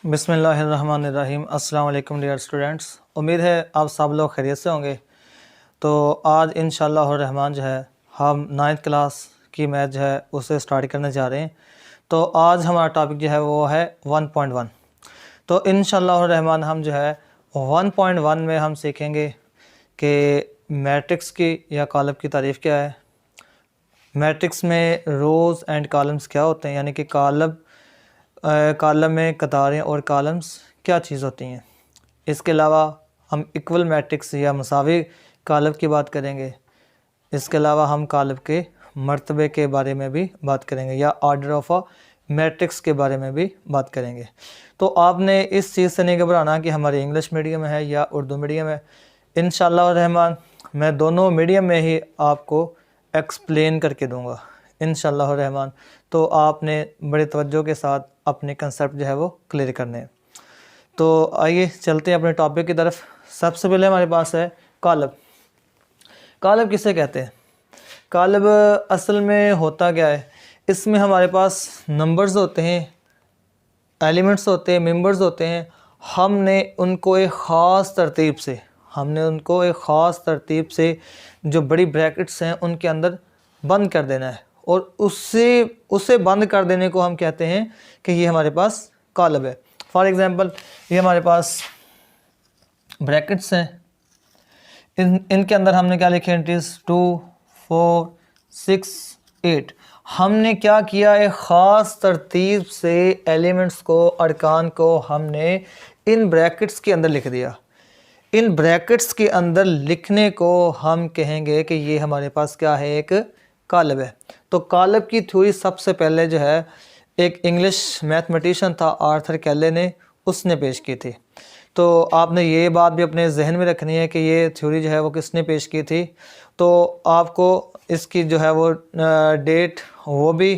बिस्मिल्लाहिर्रहमानिर्रहीम। अस्सलाम वालेकुम डियर स्टूडेंट्स, उम्मीद है आप सब लोग खैरियत से होंगे। तो आज इंशाअल्लाह रहमान जो है हम 9th क्लास की मैथ जो है उसे स्टार्ट करने जा रहे हैं। तो आज हमारा टॉपिक जो है वो है 1.1। तो इंशाअल्लाह रहमान हम जो है 1.1 में हम सीखेंगे कि मैट्रिक्स की या कॉलम की तारीफ़ क्या है, मैट्रिक्स में रोज़ एंड कॉलम्स क्या होते हैं, यानी कि कॉलम में कतारें और कॉलम्स क्या चीज़ होती हैं। इसके अलावा हम इक्वल मैट्रिक्स या मसावी कॉलम की बात करेंगे। इसके अलावा हम कॉलम के मर्तबे के बारे में भी बात करेंगे या ऑर्डर ऑफ अ मैट्रिक्स के बारे में भी बात करेंगे। तो आपने इस चीज़ से नहीं घबराना कि हमारी इंग्लिश मीडियम है या उर्दू मीडियम है। इंशाअल्लाह रहमान मैं दोनों मीडियम में ही आपको एक्सप्लेन करके दूंगा इंशाअल्लाह रहमान। तो आपने बड़े तवज्जो के साथ अपने कंसेप्ट जो है वो क्लियर करने हैं। तो आइए चलते हैं अपने टॉपिक की तरफ। सबसे पहले हमारे पास है कॉलम। कॉलम किसे कहते हैं? कॉलम असल में होता क्या है, इसमें हमारे पास नंबर्स होते हैं, एलिमेंट्स होते हैं, मेंबर्स होते हैं। हमने उनको एक ख़ास तरतीब से जो बड़ी ब्रैकेट्स हैं उनके अंदर बंद कर देना है, और उसे बंद कर देने को हम कहते हैं कि ये हमारे पास कॉलम है। फॉर एग्ज़ाम्पल ये हमारे पास ब्रैकेट्स हैं, इनके अंदर हमने क्या लिखे, एंट्रीज 2 4 6 8। हमने क्या किया, एक ख़ास तरतीब से एलिमेंट्स को, अरकान को हमने इन ब्रैकेट्स के अंदर लिख दिया। इन ब्रैकेट्स के अंदर लिखने को हम कहेंगे कि ये हमारे पास क्या है, एक कॉलम है। तो कॉलम की थ्योरी सबसे पहले जो है एक इंग्लिश मैथमेटिशियन था आर्थर कैले ने, उसने पेश की थी। तो आपने ये बात भी अपने जहन में रखनी है कि ये थ्योरी जो है वो किसने पेश की थी। तो आपको इसकी जो है वो डेट वो भी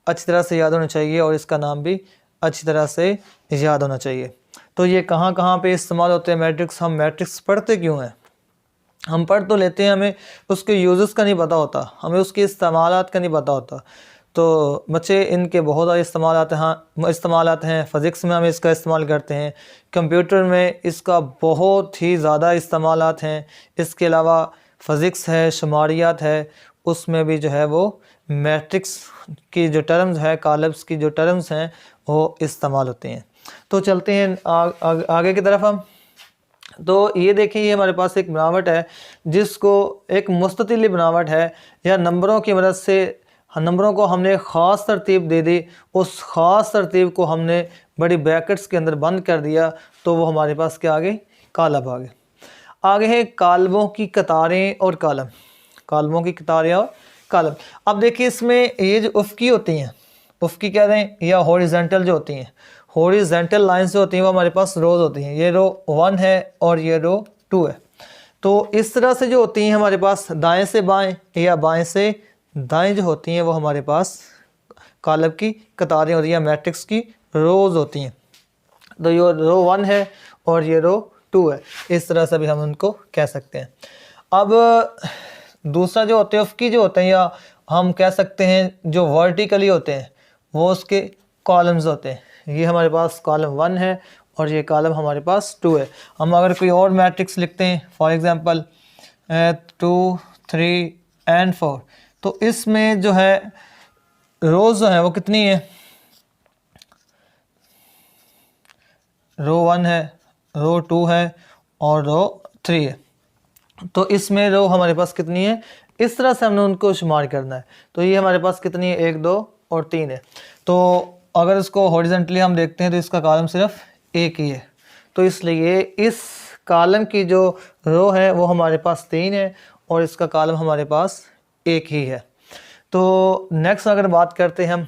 अच्छी तरह से याद होना चाहिए और इसका नाम भी अच्छी तरह से याद होना चाहिए। तो ये कहाँ कहाँ पे इस्तेमाल होते हैं मैट्रिक्स। हम मैट्रिक्स पढ़ते क्यों हैं? हम पढ़ तो लेते हैं, हमें उसके यूज़ेस का नहीं पता होता, हमें उसके इस्तेमालात का नहीं पता होता। तो बच्चे इनके बहुत सारे इस्तेमालात हैं। फ़िज़िक्स में हम इसका इस्तेमाल करते हैं, कंप्यूटर में इसका बहुत ही ज़्यादा इस्तेमालात हैं। इसके अलावा फ़िज़िक्स है, शुमारियात है, उसमें भी जो है वो मैट्रिक्स की जो टर्म्स है, कॉलम्स की जो टर्म्स हैं वो इस्तेमाल होते हैं। तो चलते हैं आगे की तरफ हम। तो ये देखिए, ये हमारे पास एक बनावट है जिसको एक मुस्ततिल बनावट है, या नंबरों की मदद से नंबरों को हमने ख़ास तरतीब दे दी, उस ख़ास तरतीब को हमने बड़ी ब्रैकेट्स के अंदर बंद कर दिया, तो वो हमारे पास क्या आ गई, कॉलम आ गए। आगे है कॉलमों की कतारें और कॉलम। कॉलमों की कतारें और कॉलम। अब देखिए इसमें ये जो उफ़क़ी होती हैं, उफ़क़ी क्या दें, या हॉरिजॉन्टल जो होती हैं, हॉरिजॉन्टल लाइंस जो होती हैं वो हमारे पास रोज़ होती हैं। ये रो 1 है और ये रो 2 है। तो इस तरह से जो होती हैं हमारे पास दाएं से बाएं या बाएं से दाएं जो होती हैं वो हमारे पास कॉलम की कतारें होती हैं, मैट्रिक्स की रोज़ होती हैं। तो ये रो 1 है और ये रो 2 है, इस तरह से भी हम उनको कह सकते हैं। अब दूसरा जो होते हैं उफ़क़ी जो होते हैं, या हम कह सकते हैं जो वर्टिकली होते हैं, वो उसके कॉलम्स होते हैं। ये हमारे पास कॉलम 1 है और ये कॉलम हमारे पास 2 है। हम अगर कोई और मैट्रिक्स लिखते हैं, फॉर एग्ज़ाम्पल 2 3 एंड 4, तो इसमें जो है रोज़ जो है वो कितनी है, रो 1 है, रो 2 है और रो 3 है। तो इसमें रो हमारे पास कितनी है, इस तरह से हमने उनको शुमार करना है। तो ये हमारे पास कितनी है, 1 2 और 3 है। तो अगर इसको हॉरिजॉन्टली हम देखते हैं तो इसका कॉलम सिर्फ एक ही है, तो इसलिए इस कॉलम की जो रो है वो हमारे पास 3 है और इसका कॉलम हमारे पास एक ही है। तो नेक्स्ट अगर बात करते हैं हम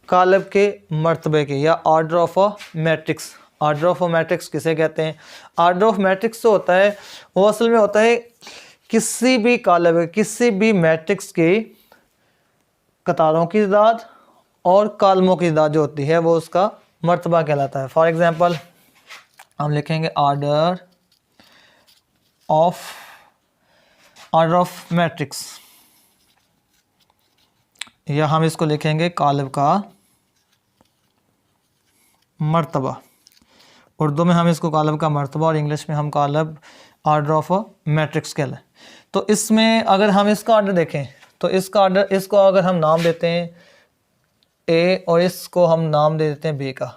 कॉलम के मर्तबे के, या order of a matrix. Order of a matrix किसे कहते हैं? ऑर्डर ऑफ मैट्रिक्स जो होता है वो असल में होता है किसी भी कॉलम, किसी भी मैट्रिक्स की कतारों की तादाद और कॉलमों की तादाद जो होती है वो उसका मर्तबा कहलाता है। फॉर एग्ज़ाम्पल हम लिखेंगे ऑर्डर ऑफ मैट्रिक्स, या हम इसको लिखेंगे कॉलम का मर्तबा। उर्दू में हम इसको कालब का मर्तबा और इंग्लिश में हम कालब ऑर्डर ऑफ अ मैट्रिक्स कहते हैं। तो इसमें अगर हम इसका ऑर्डर देखें तो इसका ऑर्डर, इसको अगर हम नाम देते हैं ए और इसको हम नाम दे देते हैं बी का।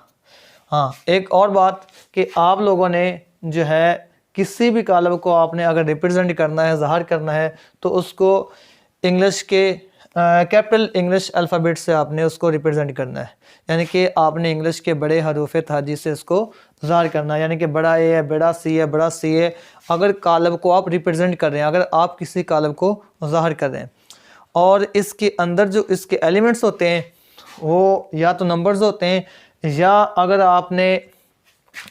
हाँ, एक और बात कि आप लोगों ने जो है किसी भी कालब को आपने अगर रिप्रेजेंट करना है, ज़ाहिर करना है, तो उसको इंग्लिश के कैपिटल इंग्लिश अल्फ़ाबेट से आपने उसको रिप्रेजेंट करना है, यानी कि आपने इंग्लिश के बड़े हरूफ ताजी से इसको ज़ाहिर करना है, यानी कि बड़ा ए है, बड़ा सी है, बड़ा सी है। अगर कालब को आप रिप्रेजेंट कर रहे हैं, अगर आप किसी कालब को ज़ाहिर कर रहे हैं और इसके अंदर जो इसके एलिमेंट्स होते हैं वो या तो नंबर्स होते हैं, या अगर आपने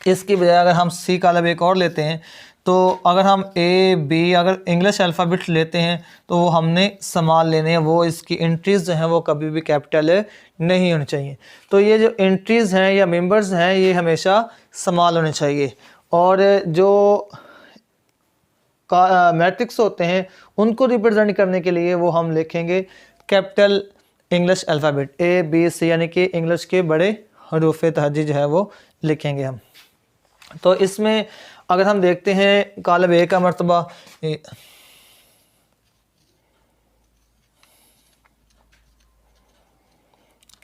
इसकी बजाय अगर हम सी कालब एक और लेते हैं, तो अगर हम ए बी अगर इंग्लिश अल्फ़ाबेट लेते हैं तो वो हमने स्मॉल लेने हैं, वो इसकी एंट्रीज़ जो हैं वो कभी भी कैपिटल नहीं होनी चाहिए। तो ये जो एंट्रीज़ हैं या मेंबर्स हैं ये हमेशा स्मॉल होने चाहिए, और जो मैट्रिक्स होते हैं उनको रिप्रेजेंट करने के लिए वो हम लिखेंगे capital English alphabet A B C, यानी कि इंग्लिश के बड़े हरूफ तहजी जो है वो लिखेंगे हम। तो इसमें अगर हम देखते हैं कालब ए का मर्तबा,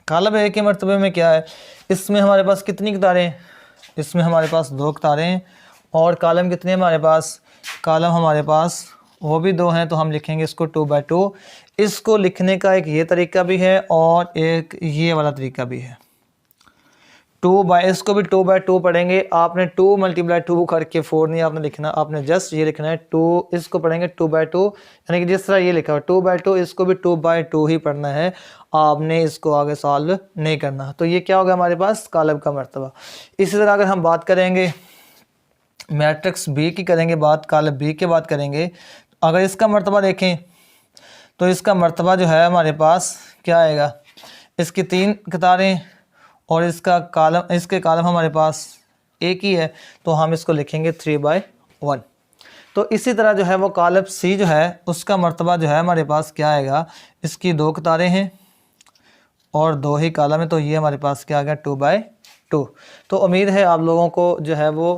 कालब ए के मर्तबे में क्या है, इसमें हमारे पास कितनी कितारें हैं, इसमें हमारे पास 2 कितारें हैं, और कालम कितने हमारे पास, कालम हमारे पास वो भी 2 हैं, तो हम लिखेंगे इसको 2 बाई 2। इसको लिखने का एक ये तरीका भी है और एक ये वाला तरीका भी है। 2 बाई, इसको भी 2 बाई 2 पढ़ेंगे, आपने 2 मल्टीप्लाई 2 करके 4 नहीं आपने लिखना, आपने जस्ट ये लिखना है 2, इसको पढ़ेंगे 2 बाई 2, यानी कि जिस तरह ये लिखा हुआ 2 बाई 2, इसको भी 2 बाई 2 ही पढ़ना है, आपने इसको आगे सॉल्व नहीं करना। तो ये क्या होगा हमारे पास कालब का मर्तबा। इसी तरह अगर हम बात करेंगे मैट्रिक्स बी की करेंगे बात, कालब बी की बात करेंगे, अगर इसका मर्तबा देखें तो इसका मर्तबा जो है हमारे पास क्या आएगा, इसकी 3 कितारें और इसका कालम, इसके कालम हमारे पास एक ही है, तो हम इसको लिखेंगे 3 बाई 1। तो इसी तरह जो है वो कालब सी जो है उसका मर्तबा जो है हमारे पास क्या आएगा, इसकी 2 कितारें हैं और 2 ही कालम है, तो ये हमारे पास क्या आ गया 2 बाई 2। तो उम्मीद है आप लोगों को जो है वो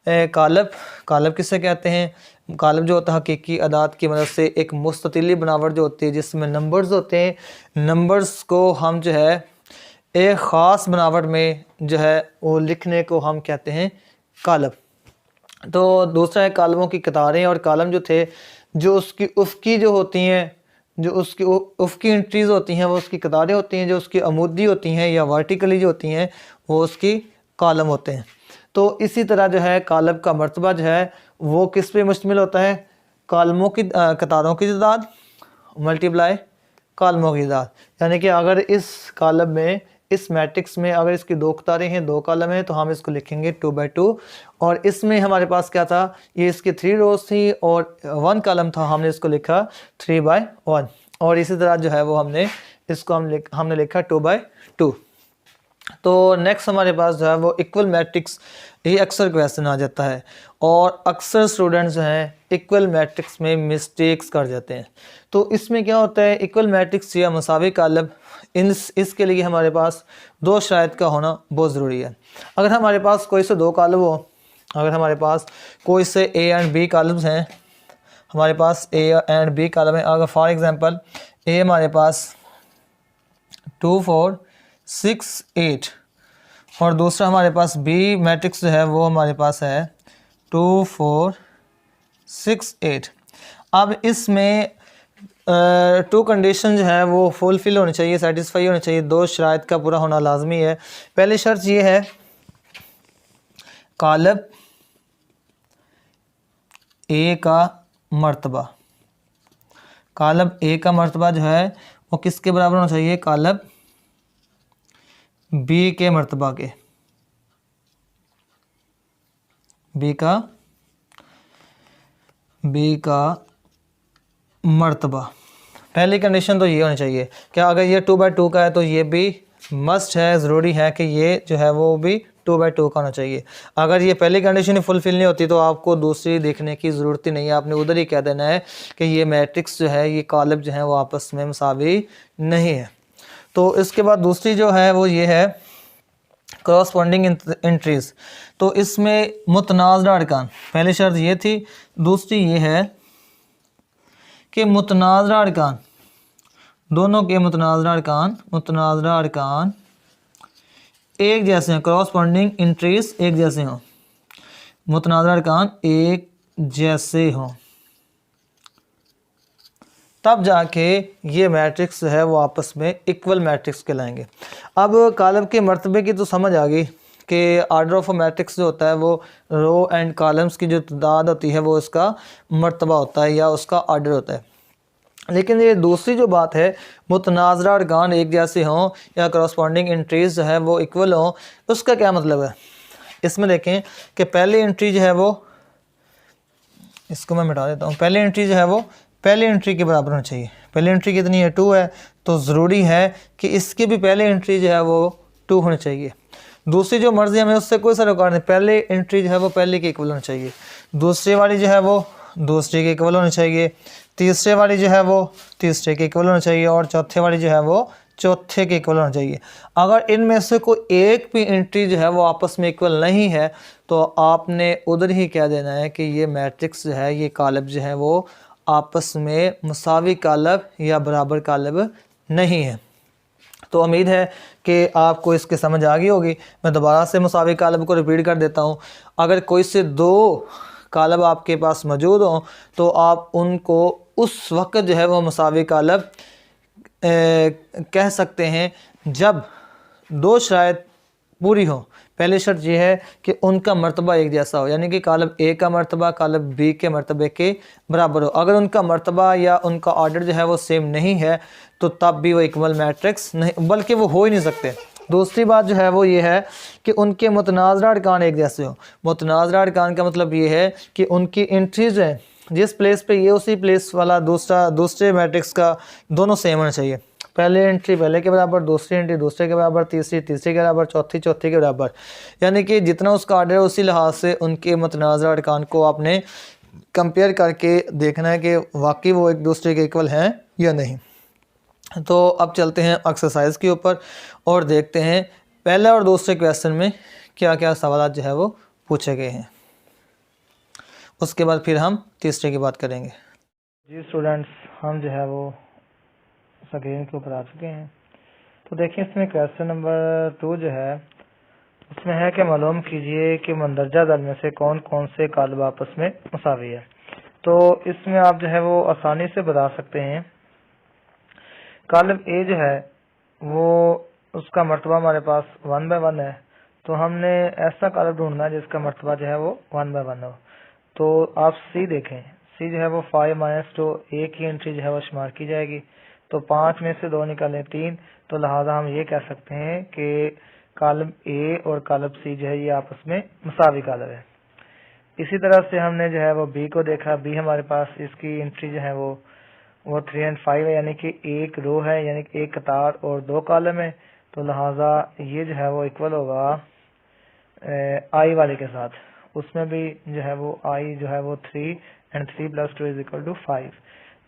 कालब किसे कहते हैं, कालब जो होता है हकीकी अदाद की मदद से एक मुस्ततिली बनावट जो होती है जिसमें नंबर्स होते हैं, नंबर्स को हम जो है एक ख़ास बनावट में जो है वो लिखने को हम कहते हैं कालब। तो दूसरा है कालमों की कतारें, और कालम जो थे जो उसकी उफ़की जो होती हैं, जो उसकी उफ़की एंट्रीज़ होती हैं वो उसकी कतारें होती हैं, जो उसकी अमूदी होती हैं या वर्टिकली जो होती हैं वो उसकी कालम होते हैं। तो इसी तरह जो है कालब का मर्तबा जो है वो किस पे मुश्तमिल होता है, कालमों की कतारों की तादाद मल्टीप्लाई कालमों की तादाद, यानी कि अगर इस कालब में, इस मैट्रिक्स में अगर इसकी 2 कतारें हैं, 2 कॉलम हैं, तो हम इसको लिखेंगे 2 बाई 2। और इसमें हमारे पास क्या था, ये इसकी 3 रोज़ थी और 1 कॉलम था, हमने इसको लिखा 3 बाई 1। और इसी तरह जो है वो हमने इसको हमने लिखा 2 बाई 2। तो नेक्स्ट हमारे पास जो है वो इक्वल मैट्रिक्स, ये अक्सर क्वेश्चन आ जाता है और अक्सर स्टूडेंट्स जो हैं इक्वल मैट्रिक्स में मिस्टेक्स कर जाते हैं। तो इसमें क्या होता है, इक्वल मैट्रिक्स या मसावी कालब, इसके लिए हमारे पास 2 शराइत का होना बहुत ज़रूरी है। अगर हमारे पास कोई से 2 कालब हो, अगर हमारे पास कोई से ए एंड बी कालम्स हैं, हमारे पास ए एंड बी कालम है, अगर फॉर एग्जांपल ए हमारे पास 2 4 6 8 और दूसरा हमारे पास बी मैट्रिक्स जो है वो हमारे पास है 2 4 6 8। अब इसमें 2 कंडीशन जो है वो फुलफिल होनी चाहिए, सेटिस्फाई होनी चाहिए, 2 शराइत का पूरा होना लाजमी है। पहली शर्त ये है कालब ए का मर्तबा, कालब ए का मर्तबा जो है वो किसके बराबर होना चाहिए, कालब बी के मर्तबा के, बी का मर्तबा। पहली कंडीशन तो ये होनी चाहिए, क्या अगर ये 2 बाई 2 का है तो ये भी मस्ट है, ज़रूरी है कि ये जो है वो भी 2 बाई 2 का होना चाहिए। अगर ये पहली कंडीशन ही फुलफिल नहीं होती तो आपको दूसरी देखने की ज़रूरत ही नहीं है, आपने उधर ही कह देना है कि ये मैट्रिक्स जो है, ये कालब जो है वो आपस में मसावी नहीं है। तो इसके बाद दूसरी जो है वो ये है करस्पॉन्डिंग एंट्रीज, तो इसमें मुतनाज़ा अरकान, पहली शर्त ये थी, दूसरी ये है कि मुतनाज़ा अरकान, दोनों के मुतनाज़ा अरकान एक जैसे हैं, करस्पॉन्डिंग एंट्रीज एक जैसे हों, मुतनाज़ा अरकान एक जैसे हों, तब जाके ये मैट्रिक्स है वो आपस में इक्वल मैट्रिक्स कहलाएंगे। अब कॉलम के मर्तबे की तो समझ आ गई कि आर्डर ऑफ अ मैट्रिक्स जो होता है वो रो एंड कॉलम्स की जो तादाद होती है वो उसका मर्तबा होता है या उसका आर्डर होता है। लेकिन ये दूसरी जो बात है, मुतनाज़ा अरकान एक जैसे हों या करस्पॉन्डिंग एंट्रीज जो है वो इक्वल हों, उसका क्या मतलब है? इसमें देखें कि पहली एंट्री जो है वो, इसको मैं मिटा देता हूँ, पहली एंट्री जो है वो पहली एंट्री के बराबर होनी चाहिए। पहली एंट्री कितनी है? 2 है, तो ज़रूरी है कि इसकी भी पहली एंट्री जो है वो 2 होनी चाहिए। दूसरी जो मर्ज़ी हमें उससे कोई सरोकार नहीं, पहली एंट्री जो है वो पहले के इक्वल होनी चाहिए, दूसरी वाली जो है वो दूसरे के इक्वल होनी चाहिए, तीसरे वाली जो है वो तीसरे के इक्वल होनी चाहिए, और चौथे वाली जो है वो चौथे के इक्वल होना चाहिए। अगर इनमें से कोई एक भी एंट्री जो है वो आपस में इक्वल नहीं है तो आपने उधर ही कह देना है कि ये मैट्रिक्स जो है, ये कॉलम जो है वो आपस में मुसावी कॉलम या बराबर कॉलम नहीं है। तो उम्मीद है कि आपको इसके समझ आ गई होगी। मैं दोबारा से मुसावी कॉलम को रिपीट कर देता हूँ। अगर कोई से 2 कॉलम आपके पास मौजूद हों तो आप उनको उस वक्त जो है वो मुसावी कॉलम कह सकते हैं जब 2 शराइत पूरी हो। पहली शर्त यह है कि उनका मर्तबा एक जैसा हो, यानी कि कॉलम ए का मर्तबा कॉलम बी के मर्तबे के बराबर हो। अगर उनका मर्तबा या उनका ऑर्डर जो है वो सेम नहीं है तो तब भी वो इक्वल मैट्रिक्स नहीं, बल्कि वो हो ही नहीं सकते। दूसरी बात जो है वो ये है कि उनके मुतनाज़ा अरकान एक जैसे हो। मुतनाज़ा अरकान का मतलब ये है कि उनकी एंट्रीज हैं, जिस प्लेस पे ये उसी प्लेस वाला दूसरे मैट्रिक्स का दोनों सेम होना चाहिए। पहले एंट्री पहले के बराबर, दूसरी एंट्री दूसरे के बराबर, तीसरी तीसरे के बराबर, चौथी चौथे के बराबर, यानी कि जितना उसका ऑर्डर है उसी लिहाज से उनके मुतनाज़ा अरकान को आपने कंपेयर करके देखना है कि वाकई वो एक दूसरे के इक्वल हैं या नहीं। तो अब चलते हैं एक्सरसाइज के ऊपर और देखते हैं पहले और दूसरे क्वेश्चन में क्या क्या सवाल जो है वो पूछे गए हैं। उसके बाद फिर हम तीसरे की बात करेंगे। जी स्टूडेंट्स, हम जो है वो स्क्रीन के ऊपर आ चुके हैं। तो देखिए इसमें क्वेश्चन नंबर 2 जो है उसमें है कि मालूम कीजिए कि मंदरजा दल में से कौन कौन से कॉलम आपस में मुसावी है। तो इसमें आप जो है वो आसानी से बता सकते हैं। कॉलम ए जो है वो उसका मर्तबा हमारे पास 1 बाय 1 है, तो हमने ऐसा कॉलम ढूंढना है जिसका मर्तबा जो है वो 1 बाय 1 हो। तो आप सी देखें, सी जो है वो 5-2, एक ही एंट्री जो है वो शुमार की जाएगी। तो 5 में से 2 निकालें 3, तो लिहाजा हम ये कह सकते हैं कि कॉलम ए और कॉलम सी जो है ये आपस में मुसावी कॉलम है। इसी तरह से हमने जो है वो बी को देखा, बी हमारे पास इसकी एंट्री जो है वो 3 और 5 है, यानी कि एक रो है, यानी कि एक कतार और 2 कॉलम है। तो लिहाजा ये जो है वो इक्वल होगा आई वाले के साथ। उसमें भी जो है वो आई जो है वो 3 एंड 3 + 2 = 5।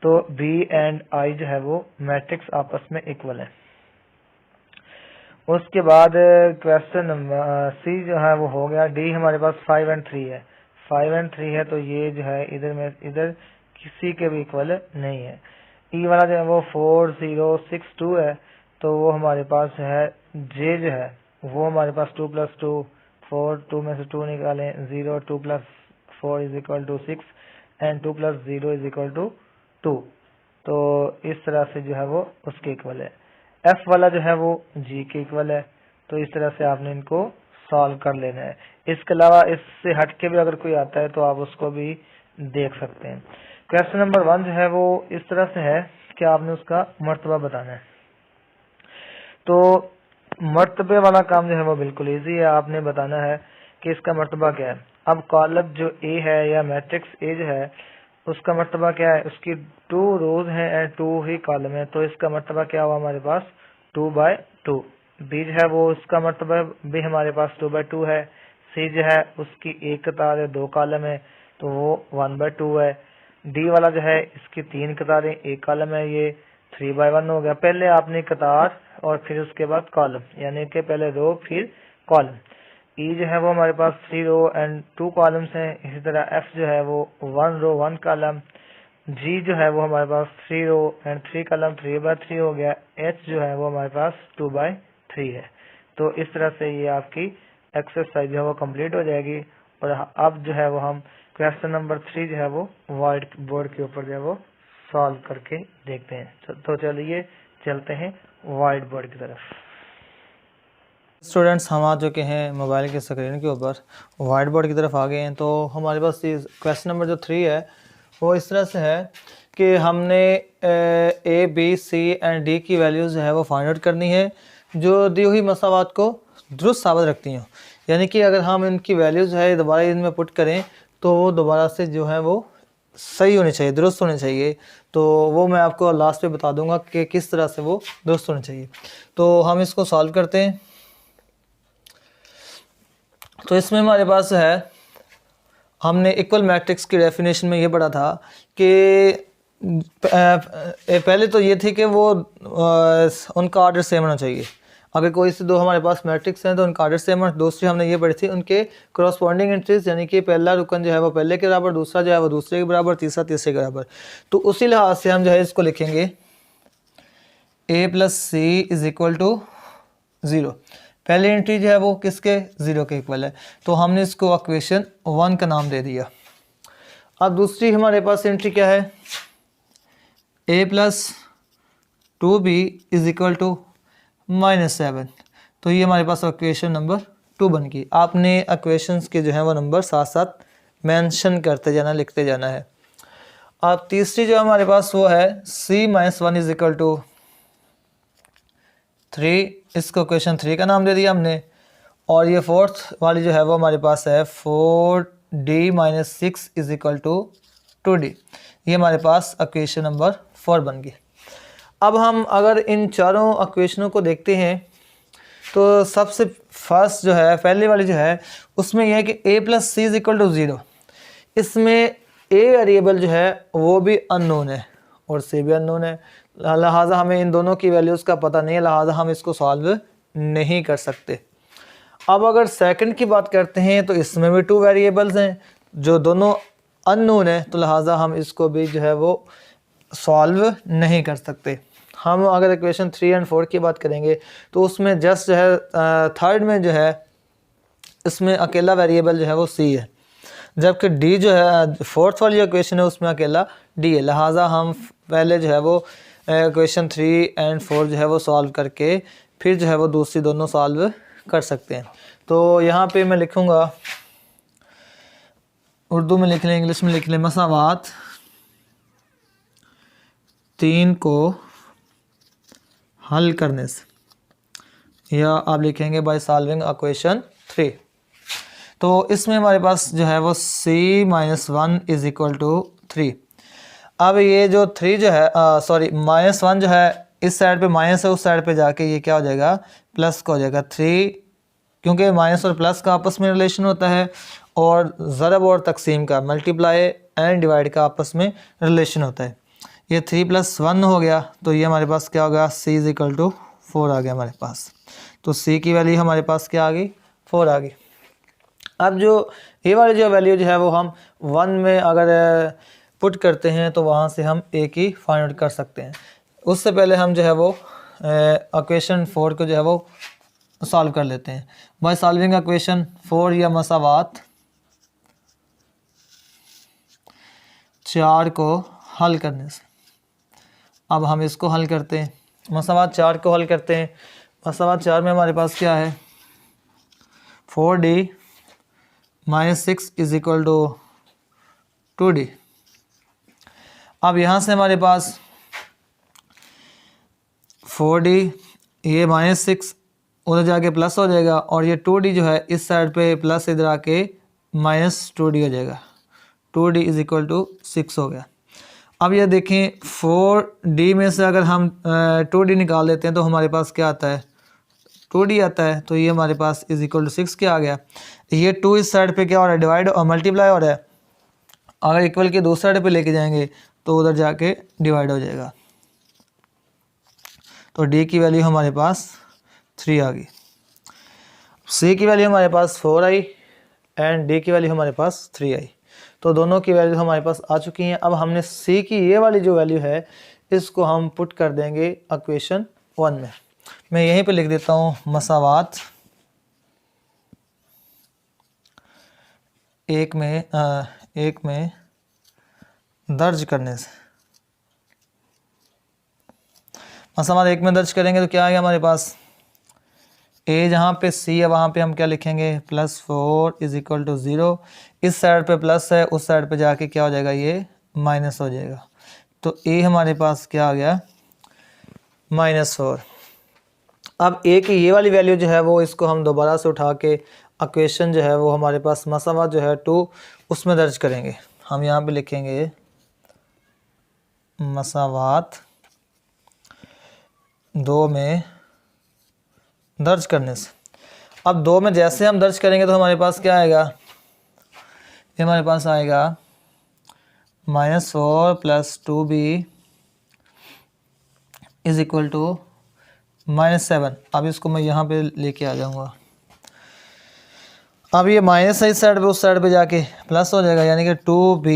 तो बी एंड आई जो है वो मैट्रिक्स आपस में इक्वल है। उसके बाद क्वेश्चन नंबर सी जो है वो हो गया। डी हमारे पास 5 और 3 है, 5 और 3 है, तो ये जो है इधर किसी के भी इक्वल नहीं है। ई वाला जो है वो 4 0 6 2 है, तो वो हमारे पास जो है जे जो है वो हमारे पास 2 + 2 4, 2 में से 2 निकालें 0, 2 + 4 = 6 एंड 2 + 0 = 2। तो इस तरह से जो है वो उसके इक्वल है। एफ वाला जो है वो जी के इक्वल है। तो इस तरह से आपने इनको सॉल्व कर लेना है। इसके अलावा इससे हट के भी अगर कोई आता है तो आप उसको भी देख सकते हैं। क्वेश्चन नंबर 1 जो है वो इस तरह से है कि आपने उसका मर्तबा बताना है। तो मर्तबे वाला काम जो है वो बिल्कुल इजी है। आपने बताना है कि इसका मर्तबा क्या है। अब कॉलम जो ए है या मैट्रिक्स ए जो है उसका मर्तबा क्या है, उसकी 2 रोज हैं एंड 2 ही कॉलम है, तो इसका मर्तबा क्या हुआ हमारे पास 2/2। बी जो है वो उसका मर्तबा भी हमारे पास 2/2 है। सी जो है उसकी एक कतार है 2 कॉलम है, तो वो 1/2 है। डी वाला जो है इसकी 3 कतारें 1 कॉलम है, ये 3/1 हो गया। पहले आपने कतार और फिर उसके बाद कॉलम, यानी कि पहले रो फिर कॉलम। ई जो है वो हमारे पास 3 रो एंड 2 कॉलम्स हैं। इसी तरह एफ जो है वो 1 रो 1 कॉलम। जी जो है वो हमारे पास 3 रो एंड 3 कॉलम 3/3 हो गया। एच जो है वो हमारे पास 2/3 है। तो इस तरह से ये आपकी एक्सरसाइज जो है वो कंप्लीट हो जाएगी। और अब जो है वो हम क्वेश्चन नंबर 3 जो है वो व्हाइट बोर्ड के ऊपर जो है वो सॉल्व करके देखते हैं। तो चलिए चलते हैं व्हाइट बोर्ड की तरफ। स्टूडेंट्स, हम आ चुके हैं मोबाइल के स्क्रीन के ऊपर, व्हाइट बोर्ड की तरफ आ गए हैं। तो हमारे पास ये क्वेश्चन नंबर जो 3 है वो इस तरह से है कि हमने A B C and D की वैल्यूज़ जो है वो फाइंड आउट करनी है जो दी हुई मसावात को दुरुस्त साबित रखती हैं। यानी कि अगर हम इनकी वैल्यूज़ है दोबारा इनमें पुट करें तो वो दोबारा से जो है वो सही होनी चाहिए, दुरुस्त होनी चाहिए। तो वो मैं आपको लास्ट पे बता दूंगा कि किस तरह से वो दुरुस्त होनी चाहिए। तो हम इसको सॉल्व करते हैं। तो इसमें हमारे पास है, हमने इक्वल मैट्रिक्स की डेफिनेशन में ये पढ़ा था कि पहले तो ये थी कि वो उनका ऑर्डर सेम होना चाहिए। अगर कोई से दो हमारे पास मैट्रिक्स हैं तो उनका ऑर्डर सेम है। दूसरी हमने ये पढ़ी थी उनके करस्पॉन्डिंग एंट्रीज, यानी कि पहला रुकन जो है वो पहले के बराबर, दूसरा जो है वो दूसरे के बराबर, तीसरा तीसरे के बराबर। तो उसी लिहाज से हम जो है इसको लिखेंगे a + c = 0। पहली एंट्री जो है वो किसके, 0 के इक्वल है। तो हमने इसको इक्वेशन 1 का नाम दे दिया। अब दूसरी हमारे पास एंट्री क्या है, a + 2b = -7। तो ये हमारे पास इक्वेशन नंबर 2 बन गई। आपने इक्वेशंस के जो है वो नंबर साथ साथ मेंशन करते जाना, लिखते जाना है। अब तीसरी जो हमारे पास वो है c - 1 = 3। इसको इक्वेशन 3 का नाम दे दिया हमने। और ये फोर्थ वाली जो है वो हमारे पास है 4d - 6 = 2d। ये हमारे पास इक्वेशन नंबर 4 बन गई। अब हम अगर इन चारों इक्वेशनों को देखते हैं तो सबसे फर्स्ट जो है, पहले वाली जो है उसमें यह है कि a + c = 0। इसमें a वेरिएबल जो है वो भी अननोन है और c भी अननोन है, लिहाजा हमें इन दोनों की वैल्यूज़ का पता नहीं है, लिहाजा हम इसको सॉल्व नहीं कर सकते। अब अगर सेकंड की बात करते हैं तो इसमें भी 2 वेरिएबल्स हैं जो दोनों अननोन है, तो लिहाजा हम इसको भी जो है वो सॉल्व नहीं कर सकते। हम अगर इक्वेशन 3 एंड 4 की बात करेंगे तो उसमें जस्ट जो है थर्ड में जो है इसमें अकेला वेरिएबल जो है वो c है, जबकि d जो है फोर्थ वाली इक्वेशन है उसमें अकेला d है। लिहाजा हम पहले जो है वो इक्वेशन 3 एंड 4 जो है वो सॉल्व करके फिर जो है वो दूसरी दोनों सॉल्व कर सकते हैं। तो यहाँ पे मैं लिखूँगा, उर्दू में लिख लें, इंग्लिश में लिख लें, मसावात 3 को हल करने से, या आप लिखेंगे बाय सॉल्विंग इक्वेशन 3। तो इसमें हमारे पास जो है वो c - 1 = 3। अब ये जो 3 जो है -1 जो है इस साइड पे माइनस है, उस साइड पे जाके ये क्या हो जाएगा, प्लस का हो जाएगा 3, क्योंकि माइनस और प्लस का आपस में रिलेशन होता है और ज़रब और तकसीम का, मल्टीप्लाई एंड डिवाइड का आपस में रिलेशन होता है। ये 3 + 1 हो गया, तो ये हमारे पास क्या होगा, c = 4 आ गया हमारे पास। तो c की वैल्यू हमारे पास क्या आ गई, 4 आ गई। अब जो ये वाली जो वैल्यू जो है वो हम 1 में अगर पुट करते हैं तो वहाँ से हम a की फाइंड आउट कर सकते हैं। उससे पहले हम जो है वो इक्वेशन 4 को जो है वो सॉल्व कर लेते हैं बाय सॉल्विंग इक्वेशन 4, या मसावात 4 को हल करने से। अब हम इसको हल करते हैं, मसावात 4 को हल करते हैं। मसावात 4 में हमारे पास क्या है, 4d - 6 = 2d। अब यहाँ से हमारे पास 4d, ये -6 उधर जाके प्लस हो जाएगा, और ये 2d जो है इस साइड पे प्लस इधर आके -2d हो जाएगा। 2d = 6 हो गया। अब ये देखें 4d में से अगर हम 2d निकाल देते हैं तो हमारे पास क्या आता है, 2d आता है। तो ये हमारे पास = 6 क्या आ गया। ये 2 इस साइड पे क्या हो रहा है, डिवाइड और मल्टीप्लाई हो रहा है। अगर इक्वल के दूसरे साइड पे लेके जाएंगे तो उधर जाके डिवाइड हो जाएगा। तो d की वैल्यू हमारे पास 3 आ गई। सी की वैल्यू हमारे पास 4 आई एंड डी की वैल्यू हमारे पास 3 आई। तो दोनों की वैल्यू हमारे पास आ चुकी हैं। अब हमने सी की ये वाली जो वैल्यू है इसको हम पुट कर देंगे इक्वेशन 1 में। मैं यहीं पे लिख देता हूँ मसावात एक में दर्ज करने से। मसावात एक में दर्ज करेंगे तो क्या आएगा हमारे पास, ए जहाँ पे सी है वहाँ पे हम क्या लिखेंगे, +4 इज इक्वल टू 0। इस साइड पे प्लस है, उस साइड पे जाके क्या हो जाएगा, ये माइनस हो जाएगा। तो ए हमारे पास क्या आ गया, -4। अब ए की ये वाली वैल्यू जो है वो इसको हम दोबारा से उठा के इक्वेशन जो है वो हमारे पास मसावात जो है 2 उसमें दर्ज करेंगे। हम यहाँ पे लिखेंगे मसावात 2 में दर्ज करने से। अब 2 में जैसे हम दर्ज करेंगे तो हमारे पास क्या आएगा, ये हमारे पास आएगा -4 + 2b इज इक्वल टू -7। अब इसको मैं यहाँ पे लेके आ जाऊँगा। अब ये माइनस है इस साइड पे, उस साइड पे जाके प्लस हो जाएगा, यानी कि 2b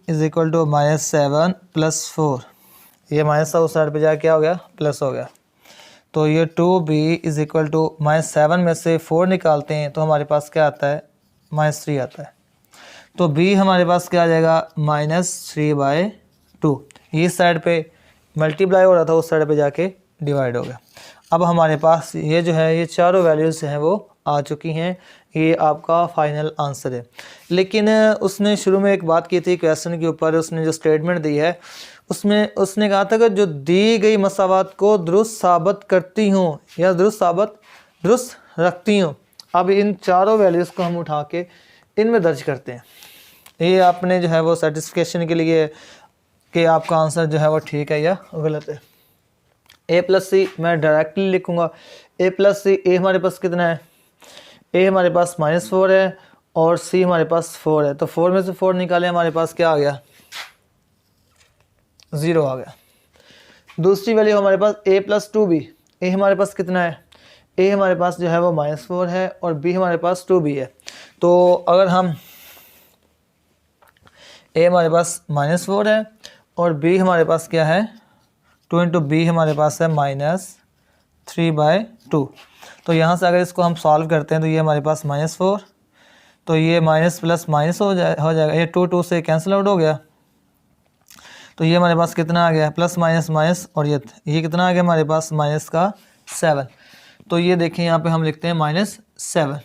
इज इक्वल टू -7 + 4। ये माइनस था, उस साइड पे जाके क्या हो गया, प्लस हो गया। तो ये 2b इज इक्वल टू -7 में से 4 निकालते हैं तो हमारे पास क्या आता है, -3 आता है। तो b हमारे पास क्या आ जाएगा, -3/2। ये साइड पे मल्टीप्लाई हो रहा था, उस साइड पे जाके डिवाइड हो गया। अब हमारे पास ये जो है ये चारों वैल्यूज़ हैं वो आ चुकी हैं। ये आपका फाइनल आंसर है। लेकिन उसने शुरू में एक बात की थी क्वेश्चन के ऊपर, उसने जो स्टेटमेंट दी है उसमें उसने कहा था कि जो दी गई मसावात को दुरुस्त साबित करती हूँ या दुरुस्त रखती हूँ। अब इन चारों वैल्यूज़ को हम उठा के इनमें दर्ज करते हैं। ये आपने जो है वो सर्टिफिकेशन के लिए कि आपका आंसर जो है वो ठीक है या गलत है। a + c मैं डायरेक्टली लिखूँगा, a + c। a हमारे पास कितना है, a हमारे पास -4 है और c हमारे पास 4 है। तो 4 में से 4 निकाले, हमारे पास क्या आ गया, 0 आ गया। दूसरी वैल्यू हमारे पास a + 2b। a हमारे पास कितना है, a हमारे पास जो है वो -4 है और b हमारे पास 2b है। तो अगर हम a हमारे पास -4 है और b हमारे पास क्या है, 2 × b हमारे पास है -3/2। तो यहाँ से अगर इसको हम सॉल्व करते हैं तो ये हमारे पास -4, तो ये माइनस प्लस माइनस हो जाएगा, ये 2 से कैंसिल आउट हो गया। तो ये हमारे पास कितना आ गया, प्लस माइनस माइनस, और ये कितना आ गया हमारे पास, -7। तो ये देखें यहाँ पे हम लिखते हैं -7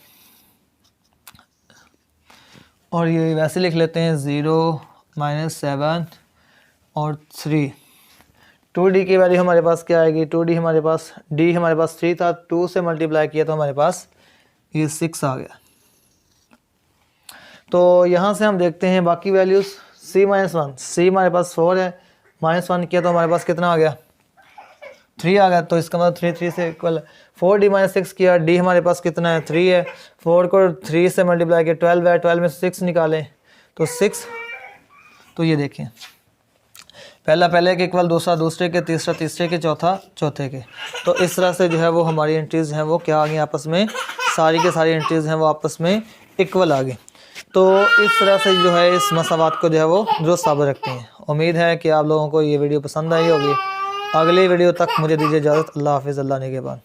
और ये वैसे लिख लेते हैं 0 -7 और 3। 2d की वैल्यू हमारे पास क्या आएगी, 2d हमारे पास, d हमारे पास 3 था, 2 से मल्टीप्लाई किया तो हमारे पास ये 6 आ गया। तो यहाँ से हम देखते हैं बाकी वैल्यूज़। c -1, c हमारे पास 4 है, -1 किया तो हमारे पास कितना आ गया, 3 आ गया। तो इसका मतलब 3 से इक्वल। 4d - 6 किया, d हमारे पास कितना है, 3 है। 4 को 3 से मल्टीप्लाई किया 12 है, 12 में से 6 निकालें तो 6। तो ये देखें, पहला पहले के इक्वल, दूसरा दूसरे के, तीसरा तीसरे के, चौथा चौथे के। तो इस तरह से जो है वो हमारी एंट्रीज़ हैं वो क्या आ गई आपस में, सारी के सारी एंट्रीज़ हैं वो आपस में इक्वल आ गई। तो इस तरह से जो है इस मसावात को जो है वो दुरुस्त साबित रखते हैं। उम्मीद है कि आप लोगों को ये वीडियो पसंद आई होगी। अगली वीडियो तक मुझे दीजिए इजाज़त। अल्लाह हाफ़िज़। अल्लाह निगहबान।